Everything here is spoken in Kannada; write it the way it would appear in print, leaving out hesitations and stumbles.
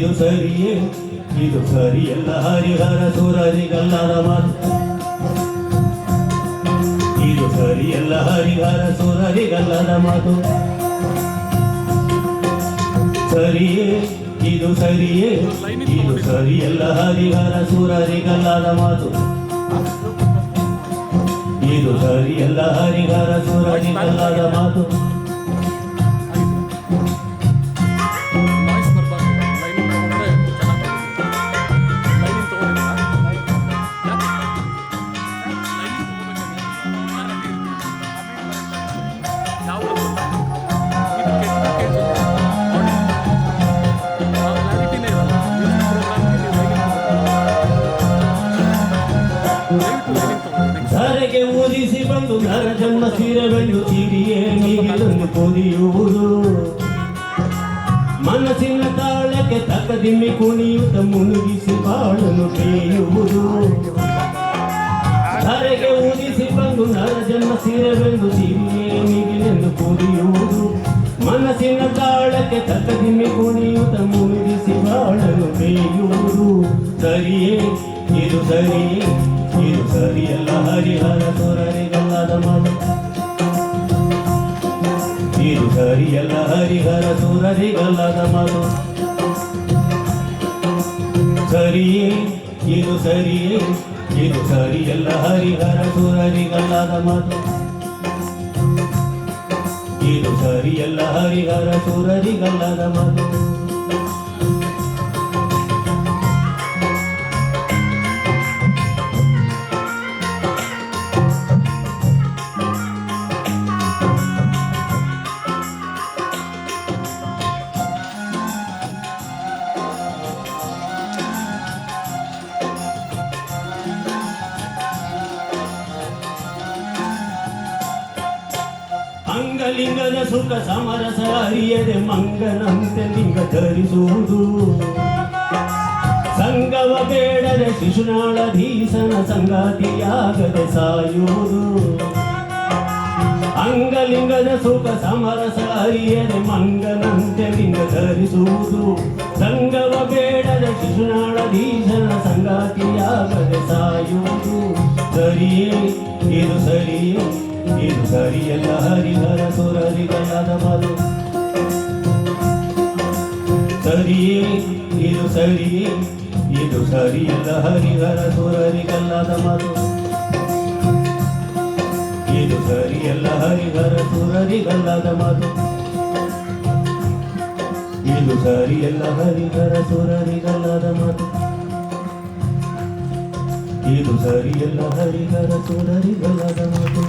ಇದು ಸರಿಯೇ ಇದು ಸರಿಯಲ್ಲ ಹರಿಹರ ಸುರರಿಗಲ್ಲದ ಮಾತು ಇದು ಸರಿಯಲ್ಲ ಹರಿಹರ ಸುರರಿಗಲ್ಲದ ಮಾತು ಸರಿಯೇ ಇದು ಸರಿಯೇ ಇದು ಸರಿಯಲ್ಲ ಹರಿಹರ ಸುರರಿಗಲ್ಲದ ಮಾತು ಇದು ಸರಿಯಲ್ಲ ಹರಿಹರ ಸುರರಿಗಲ್ಲದ ಮಾತು ಧರೆಗೆ ಊದಿಸಿ ಬಂದು ನರ ಜನ್ಮ ಸೀರೆಬೆಂಡು ತೀರಿಯೇ ನೀಗಿಲೊಂದು ಕೊದಿಯುವುದು ಮನಸ್ಸಿನ ತಾಳಕ್ಕೆ ತಕ್ಕ ದಿಮ್ಮಿ ಕುಣಿಯುತ್ತ ಮುಳುಗಿಸಿ ಬಾಳನ್ನು ಬೇಯುವುದು ಧರೆಗೆ ಊದಿಸಿ ಬಂದು ನರ ಜನ್ಮ ಸೀರೆಬೆಂಡು ತೀರಿಯೇ ನೀಗಿಲೆಂದು ಕೊದಿಯುವುದು ಮನಸ್ಸಿನ ತಾಳಕ್ಕೆ ತಕ್ಕ ದಿಮ್ಮಿ ಕುಣಿಯುತ್ತ ಮುಳುಗಿಸಿ ಬಾಳನ್ನು ಬೇಯುವುದು ಸರಿಯೇ ಇದು ಸರಿಯೇ ಇದು ಸರಿಯಲ್ಲ ಹರಿಹರ ಸುರರಿಗಲ್ಲದ ಮಾತು ಇದು ಸರಿಯಲ್ಲ ಹರಿಹರ ಸುರರಿಗಲ್ಲದ ಮಾತು ಸರಿಯೇ ಇದು ಸರಿಯೇ ಇದು ಸರಿಯಲ್ಲ ಹರಿಹರ ಸುರರಿಗಲ್ಲದ ಮಾತು ಇದು ಸರಿಯಲ್ಲ ಹರಿಹರ ಸುರರಿಗಲ್ಲದ ಮಾತು ಅಂಗಲಿಂಗದ ಸುಖ ಸಮರಸ ಅರಿಯದೆ ಮಂಗನಂತೆ ಲಿಂಗ ಧರಿಸುವುದು ಸಂಗವ ಬೇಡದೆ ಶಿಶುನಾಳಧೀಸನ ಸಂಗಾತಿಯಾಗದೆ ಸಾಯುವುದು ಅಂಗಲಿಂಗದ ಸುಖ ಸಮರಸ ಅರಿಯದೆ ಮಂಗನಂತೆ ಲಿಂಗ ಧರಿಸುವುದು ಸಂಗವ ಬೇಡದೆ ಶಿಶುನಾಳಧೀಸನ ಸಂಗಾತಿಯಾಗದೆ ಸಾಯುವುದು ಸರಿಯೇ ಇದು ಸರಿಯೇ ಇದು ಸರಿಯಲ್ಲ ಹರಿಹರ ಸುರರಿಗಲ್ಲದ ಮಾತು ಸರಿಯೇ ಇದು ಸರಿಯೇ ಇದು ಸರಿಯಲ್ಲ ಹರಿಹರ ಸುರರಿಗಲ್ಲದ ಮಾತು ಇದು ಸರಿಯಲ್ಲ ಹರಿಹರ ಸುರರಿಗಲ್ಲದ ಮಾತು ಇದು ಸರಿಯಲ್ಲ ಹರಿಹರ ಸುರರಿಗಲ್ಲದ ಮಾತು ಇದು ಸರಿಯಲ್ಲ ಹರಿಹರ ಸುರರಿಗಲ್ಲದ ಮಾತು